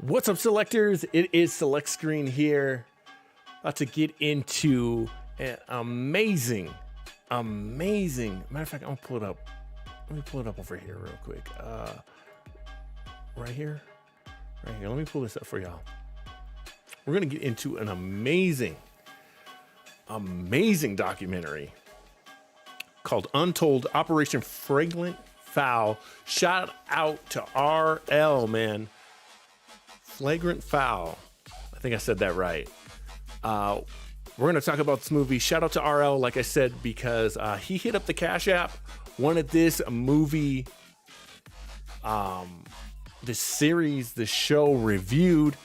What's up, selectors? It is Select Screen here. About to get into an amazing. Matter of fact, I'm gonna pull it up. Let me pull it up over here real quick. Right here. Let me pull this up for y'all. We're gonna get into an amazing documentary called Untold, Operation Flagrant Foul. Shout out to RL, man. Flagrant Foul. I think I said that right. We're going to talk about this movie. Shout out to RL, like I said, because he hit up the Cash App, wanted this movie, this series, the show reviewed,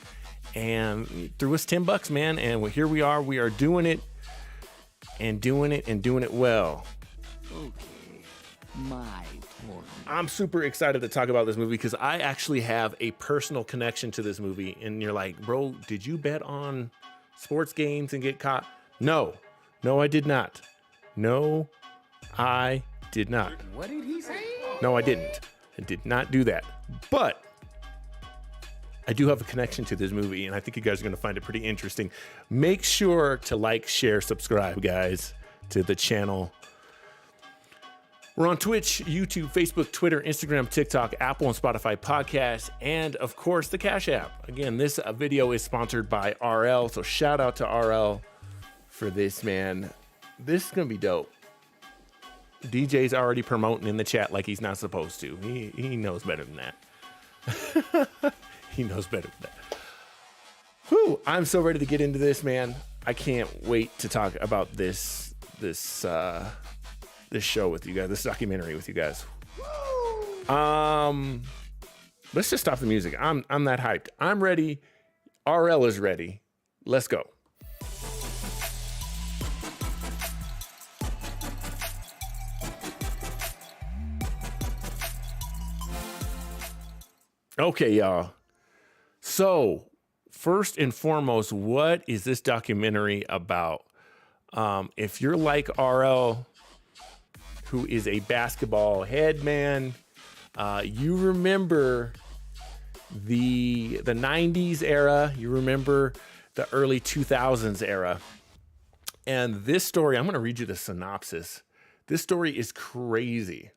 and threw us $10, man. And here we are. We are doing it and doing it well. Okay, my turn. I'm super excited to talk about this movie because I actually have a personal connection to this movie. And you're like, bro, did you bet on sports games and get caught? No, I did not. No, I did not. What did he say? No, I didn't. I did not do that. But I do have a connection to this movie, and I think you guys are going to find it pretty interesting. Make sure to like, share, subscribe, guys, to the channel. We're on Twitch, YouTube, Facebook, Twitter, Instagram, TikTok, Apple, and Spotify podcasts, and of course, the Cash App. Again, this video is sponsored by RL, so shout out to RL for this, man. This is going to be dope. DJ's already promoting in the chat like he's not supposed to. He knows better than that. He knows better than that. Whew, I'm so ready to get into this, man. I can't wait to talk about this show with you guys, this documentary with you guys. Let's just stop the music. I'm that hyped. I'm ready. RL is ready. Let's go. Okay, y'all. So, first and foremost, what is this documentary about? If you're like RL, who is a basketball head man, you remember the 90s era, you remember the early 2000s era. And this story, I'm going to read you the synopsis. This story is crazy.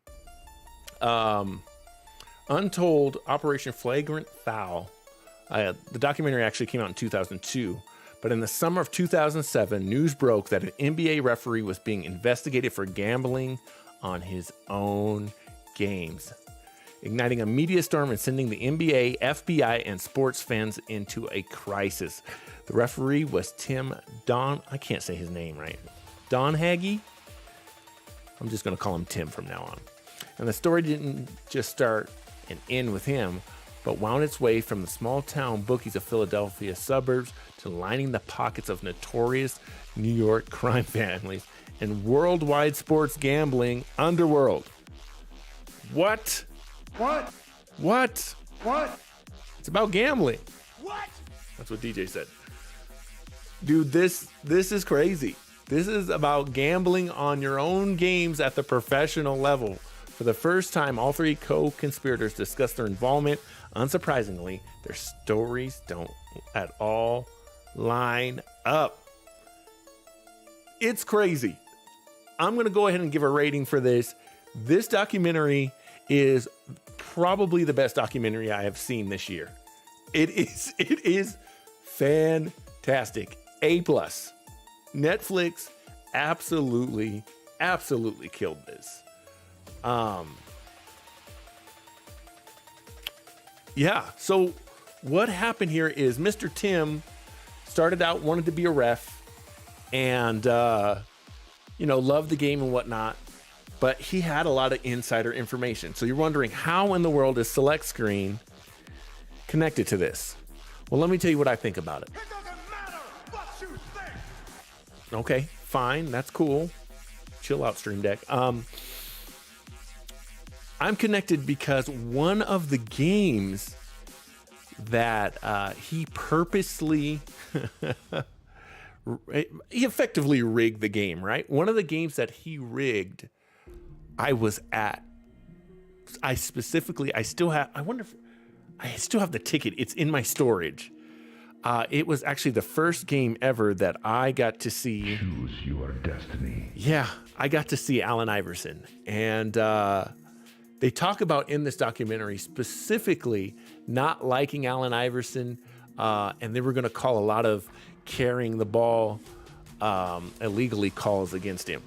Untold, Operation Flagrant Foul. The documentary actually came out in 2002. But in the summer of 2007, news broke that an NBA referee was being investigated for gambling on his own games, igniting a media storm and sending the NBA, FBI, and sports fans into a crisis. The referee was I can't say his name right. Donaghy? I'm just going to call him Tim from now on. And the story didn't just start and end with him, but wound its way from the small town bookies of Philadelphia suburbs to lining the pockets of notorious New York crime families and worldwide sports gambling underworld. What? It's about gambling. What? That's what DJ said. Dude, this is crazy. This is about gambling on your own games at the professional level. For the first time, all three co-conspirators discussed their involvement. Unsurprisingly, their stories don't at all line up. It's crazy. I'm going to go ahead and give a rating for this. This documentary is probably the best documentary I have seen this year. It is fantastic. A+. Netflix absolutely killed this. Yeah, so what happened here is Mr. Tim started out, wanted to be a ref, and loved the game and whatnot, but he had a lot of insider information. So you're wondering, how in the world is Select Screen connected to this? Well, let me tell you what I think about it. It doesn't matter what you think. Okay, fine, that's cool. Chill out, Stream Deck. I'm connected because one of the games that he purposely he effectively rigged the game, right? One of the games that he rigged, I was at. I still have, I still have the ticket. It's in my storage. It was actually the first game ever that I got to see. Choose your destiny. Yeah, I got to see Allen Iverson. And they talk about in this documentary specifically not liking Allen Iverson. And they were going to call a lot of carrying the ball illegally calls against him.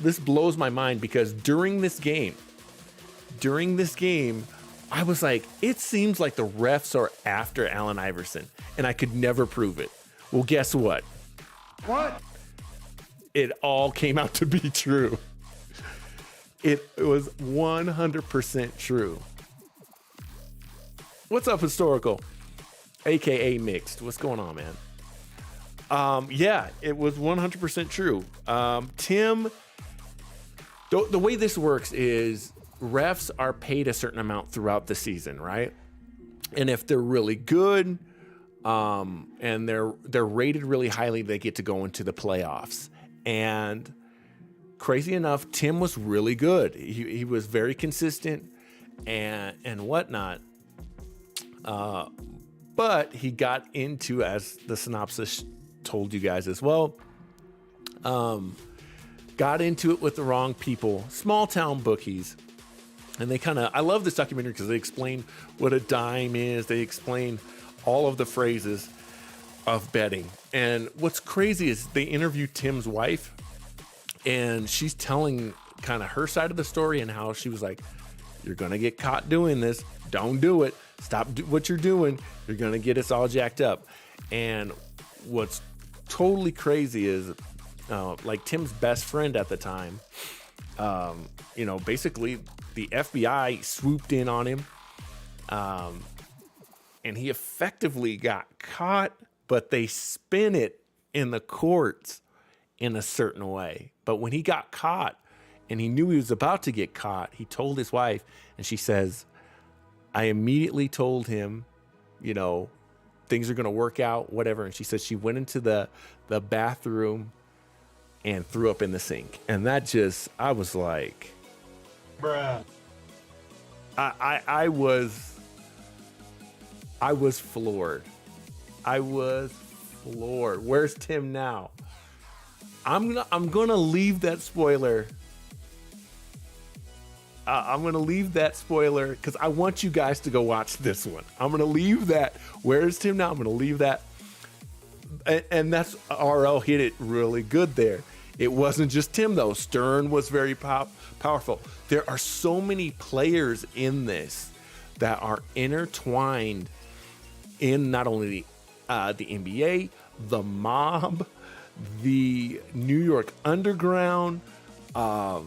This blows my mind because during this game, I was like, it seems like the refs are after Allen Iverson, and I could never prove it. Well, guess what? What? It all came out to be true. It was 100% true. What's up, Historical? AKA Mixed. What's going on, man? Yeah, it was 100% true. Tim, the way this works is refs are paid a certain amount throughout the season, right? And if they're really good, and they're rated really highly, they get to go into the playoffs. And crazy enough, Tim was really good. He was very consistent and whatnot. But he got into, as the synopsis told you guys as well, got into it with the wrong people, small town bookies. And they I love this documentary because they explain what a dime is. They explain all of the phrases of betting. And what's crazy is they interviewed Tim's wife, and she's telling kind of her side of the story and how she was like, you're going to get caught doing this. Don't do it. Stop what you're doing. You're going to get us all jacked up. And what's totally crazy is like Tim's best friend at the time, basically the FBI swooped in on him, and he effectively got caught, but they spin it in the courts in a certain way. But when he got caught and he knew he was about to get caught, he told his wife, and she says, I immediately told him, things are going to work out, whatever. And she said she went into the bathroom and threw up in the sink. And that I was like, Bruh. I was floored. I was floored. Where's Tim now? I'm gonna leave that spoiler. I'm gonna leave that spoiler because I want you guys to go watch this one. I'm gonna leave that. Where's Tim now? I'm gonna leave that. And that's RL hit it really good there. It wasn't just Tim though. Stern was very powerful. There are so many players in this that are intertwined in not only the NBA, the mob, the New York Underground, the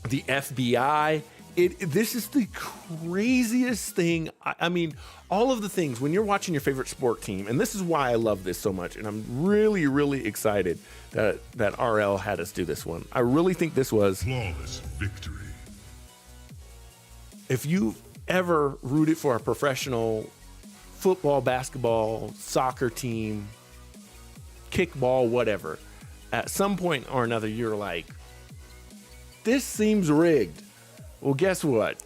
FBI. This is the craziest thing. I mean, all of the things when you're watching your favorite sport team, and this is why I love this so much, and I'm really, really excited that RL had us do this one. I really think this was Flawless victory. If you ever rooted for a professional football, basketball, soccer team, kickball, whatever, at some point or another, you're like, this seems rigged. Well, guess what?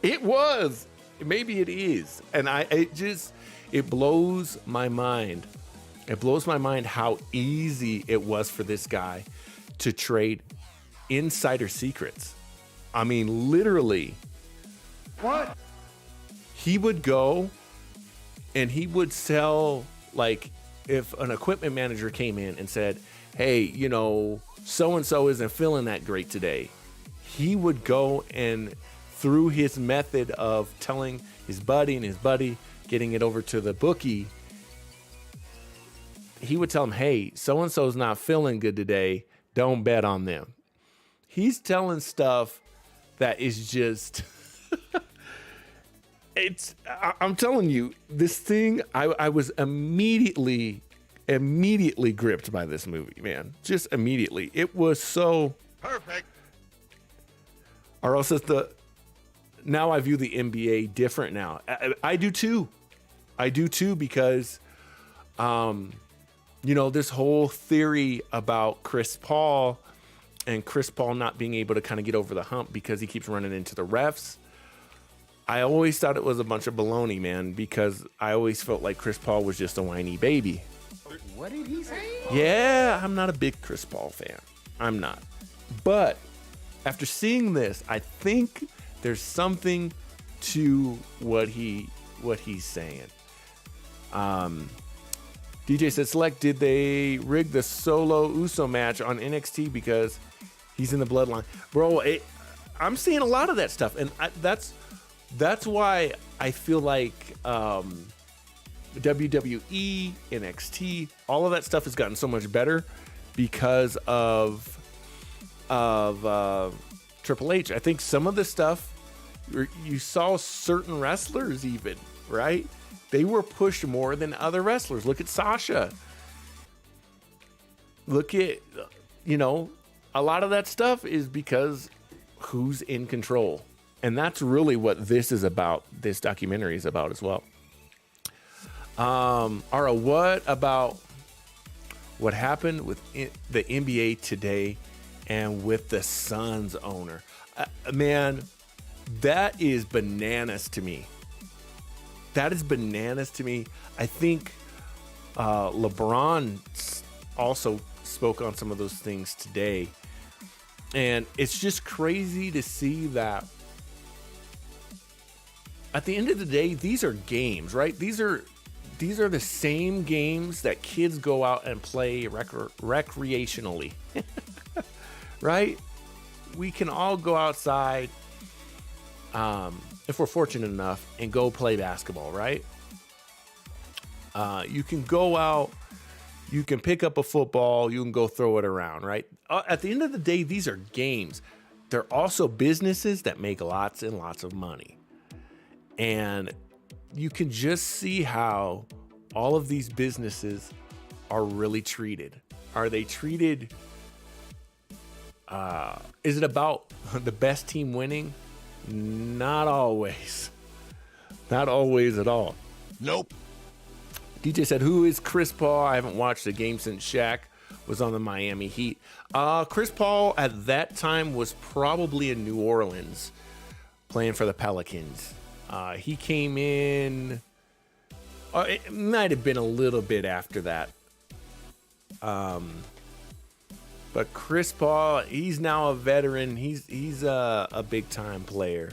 It was. Maybe it is. And it blows my mind. It blows my mind how easy it was for this guy to trade insider secrets. I mean, literally. What? He would go and he would sell, like, if an equipment manager came in and said, hey, so-and-so isn't feeling that great today. He would go and through his method of telling his buddy and his buddy getting it over to the bookie, he would tell him, hey, so-and-so's not feeling good today. Don't bet on them. He's telling stuff that is just, I'm telling you, this thing, I was immediately gripped by this movie, man. Just immediately. It was so Perfect. Or else now I view the NBA different now. I do too. Because, this whole theory about Chris Paul and Chris Paul not being able to kind of get over the hump because he keeps running into the refs. I always thought it was a bunch of baloney, man, because I always felt like Chris Paul was just a whiny baby. What did he say? Yeah, I'm not a big Chris Paul fan. I'm not. But after seeing this, I think there's something to what he's saying. DJ said, Select, did they rig the Solo Uso match on NXT because he's in the bloodline? Bro, I'm seeing a lot of that stuff, and that's why I feel like WWE, NXT, all of that stuff has gotten so much better because of Triple H. I think some of the stuff you saw certain wrestlers even, right? They were pushed more than other wrestlers. Look at Sasha. Look at, a lot of that stuff is because who's in control. And that's really what this is about. This documentary is about as well. Ara, what about what happened with the NBA today and with the Suns owner? Man, that is bananas to me. That is bananas to me. I think LeBron also spoke on some of those things today. And it's just crazy to see that at the end of the day, these are games, right? These are the same games that kids go out and play recreationally, right? We can all go outside, if we're fortunate enough, and go play basketball, right? You can go out, you can pick up a football, you can go throw it around, right? At the end of the day, these are games. They're also businesses that make lots and lots of money. And you can just see how all of these businesses are really treated. Are they treated? Is it about the best team winning? Not always. Not always at all. Nope. DJ said, who is Chris Paul? I haven't watched a game since Shaq was on the Miami Heat. Chris Paul at that time was probably in New Orleans playing for the Pelicans. He came in, it might have been a little bit after that. But Chris Paul, he's now a veteran. He's a big time player.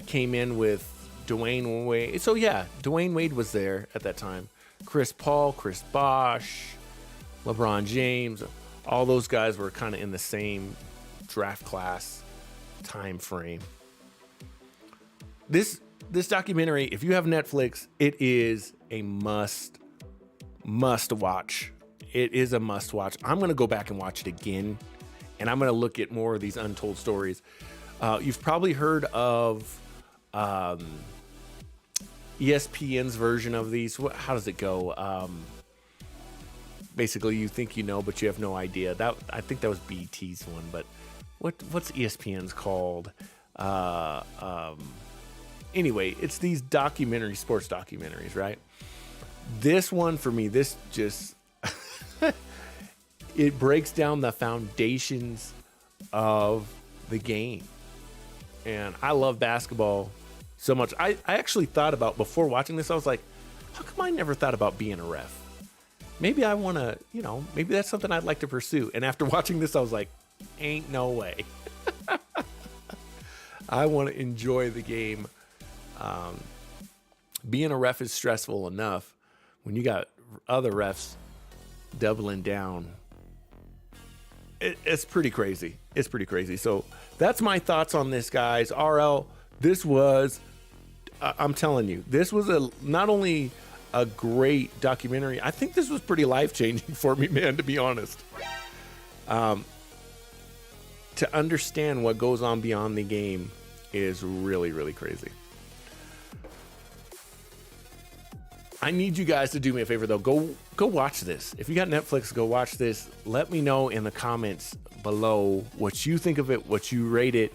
Came in with Dwayne Wade. So yeah, Dwayne Wade was there at that time. Chris Paul, Chris Bosh, LeBron James, all those guys were kind of in the same draft class time frame. This documentary, if you have Netflix, it is a must watch. It is a must watch. I'm going to go back and watch it again, and I'm going to look at more of these untold stories. You've probably heard of ESPN's version of these. How does it go? Basically, you think you know, but you have no idea. I think that was BT's one, but what's ESPN's called? Anyway, it's these sports documentaries, right? This one for me, this just it breaks down the foundations of the game. And I love basketball so much. I actually thought about, before watching this, I was like, how come I never thought about being a ref? Maybe I want to, maybe that's something I'd like to pursue. And after watching this, I was like, ain't no way. I want to enjoy the game. Being a ref is stressful enough. When you got other refs doubling down, it's pretty crazy. It's pretty crazy. So that's my thoughts on this, guys. RL, this was, I'm telling you, this was not only a great documentary, I think this was pretty life-changing for me, man, to be honest. To understand what goes on beyond the game is really, really crazy. I need you guys to do me a favor, though. Go watch this. If you got Netflix, go watch this. Let me know in the comments below what you think of it, what you rate it.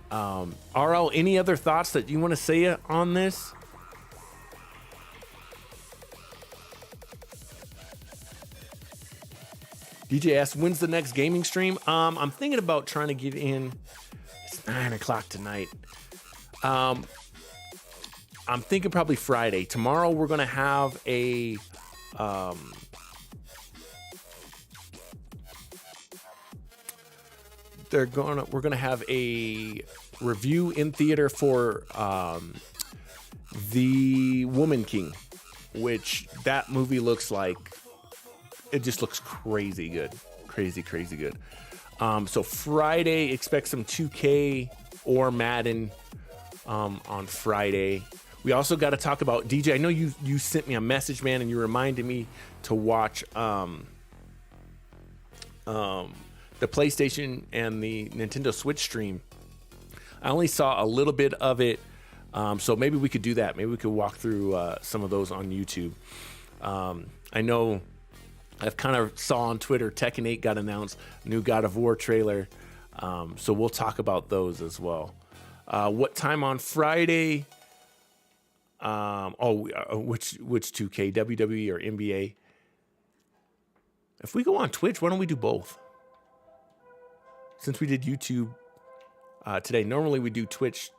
RL, any other thoughts that you want to say on this? DJ asks, when's the next gaming stream? I'm thinking about trying to get in. It's 9 o'clock tonight. I'm thinking probably Friday. Tomorrow we're gonna have a we're gonna have a review in theater for The Woman King, which that movie looks like it just looks crazy good. Crazy good. So Friday, expect some 2K or Madden on Friday. We also got to talk about DJ. I know you sent me a message, man, and you reminded me to watch the PlayStation and the Nintendo Switch stream. I only saw a little bit of it, so maybe we could do that. Maybe we could walk through some of those on YouTube. I know I've kind of saw on Twitter Tekken 8 got announced, new God of War trailer, so we'll talk about those as well. What time on Friday? Which 2K, WWE or NBA? If we go on Twitch, why don't we do both? Since we did YouTube today, normally we do Twitch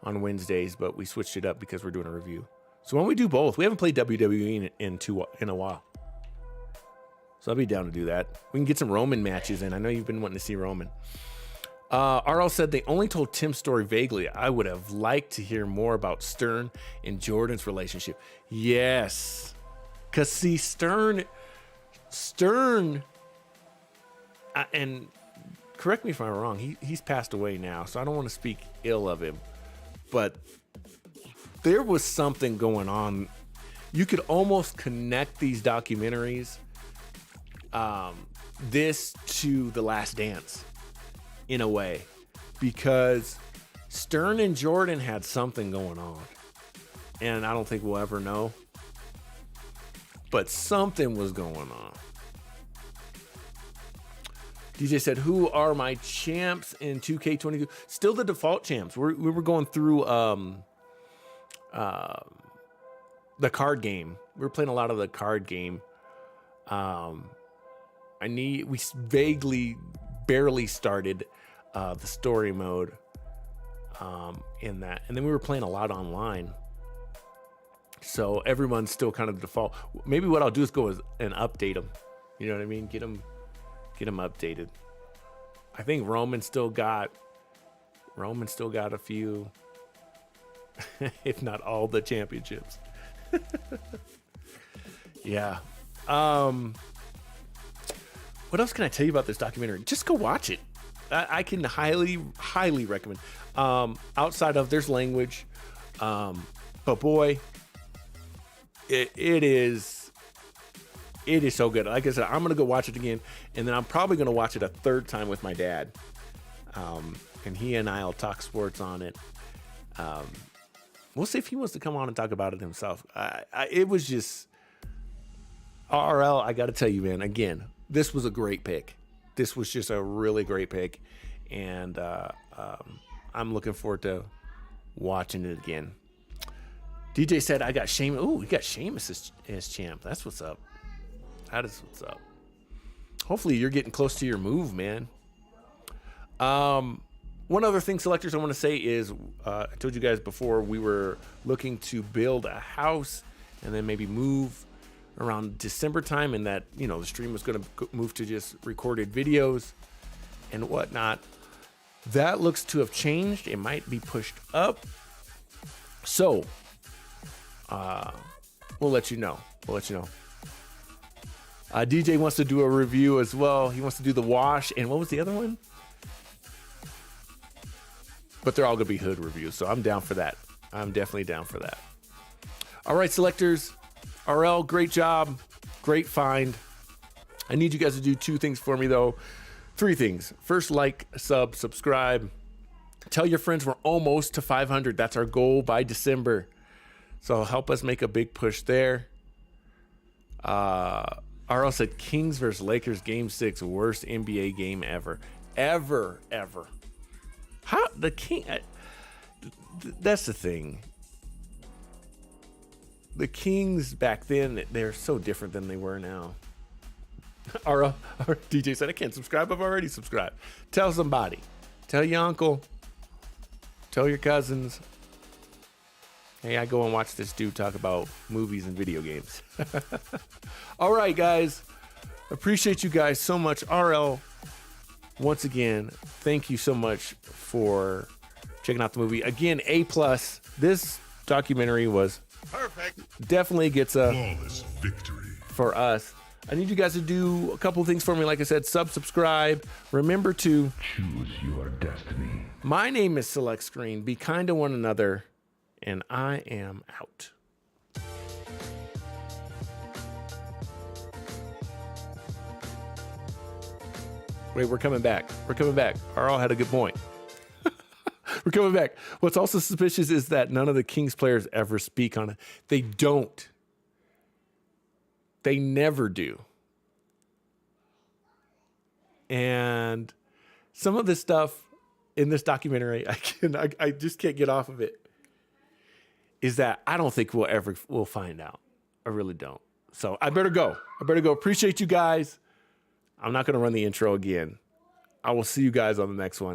on Wednesdays, but we switched it up because we're doing a review. So why don't we do both? We haven't played WWE in a while. So I'll be down to do that. We can get some Roman matches in. I know you've been wanting to see Roman. RL said they only told Tim's story vaguely. I would have liked to hear more about Stern and Jordan's relationship. Yes. Because see, Stern, and correct me if I'm wrong, he's passed away now, so I don't want to speak ill of him. But there was something going on. You could almost connect these documentaries, this to The Last Dance, in a way, because Stern and Jordan had something going on, and I don't think we'll ever know, but something was going on. DJ said, who are my champs in 2K22? Still the default champs. We were going through the card game. We were playing a lot of the card game. We vaguely, barely started the story mode in that. And then we were playing a lot online. So everyone's still kind of default. Maybe what I'll do is go and update them. You know what I mean? Get them updated. I think Roman still got a few, if not all the championships. Yeah. What else can I tell you about this documentary? Just go watch it. I can highly recommend. Outside of there's language, but boy, it is so good. Like I said, I'm gonna go watch it again, and then I'm probably gonna watch it a third time with my dad, and he and I'll talk sports on it. We'll see if he wants to come on and talk about it himself. It was just RL. I got to tell you, man. Again, this was a great pick. This was just a really great pick, and I'm looking forward to watching it again. DJ said, I got Sheamus. Oh, we got Sheamus as champ. That's what's up. That is what's up. Hopefully you're getting close to your move, man. One other thing, selectors, I want to say is, I told you guys before, we were looking to build a house and then maybe move around December time, and that, the stream was going to move to just recorded videos and whatnot. That looks to have changed. It might be pushed up. So, we'll let you know. DJ wants to do a review as well. He wants to do the wash. And what was the other one? But they're all going to be hood reviews. So I'm down for that. I'm definitely down for that. All right, selectors. RL, great job. Great find. I need you guys to do 2 things for me, though. 3 things. First, like, subscribe. Tell your friends we're almost to 500. That's our goal by December. So help us make a big push there. RL said Kings versus Lakers game 6, worst NBA game ever. Ever. How the King? That's the thing. The Kings back then, they're so different than they were now. Our DJ said, I can't subscribe. I've already subscribed. Tell somebody. Tell your uncle. Tell your cousins. Hey, I go and watch this dude talk about movies and video games. All right, guys. Appreciate you guys so much. RL, once again, thank you so much for checking out the movie. Again, A+. This documentary was Perfect. definitely gets a Flawless victory. for us. I need you guys to do a couple things for me. Like I said, subscribe. Remember to Choose your destiny. My name is Select Screen. Be kind to one another, and I am out. Wait, we're coming back. We're coming back. Arl had a good point. We're coming back. What's also suspicious is that none of the Kings players ever speak on it. They don't. They never do. And some of this stuff in this documentary, I just can't get off of it, is that I don't think we'll find out. I really don't. So I better go. Appreciate you guys. I'm not going to run the intro again. I will see you guys on the next one.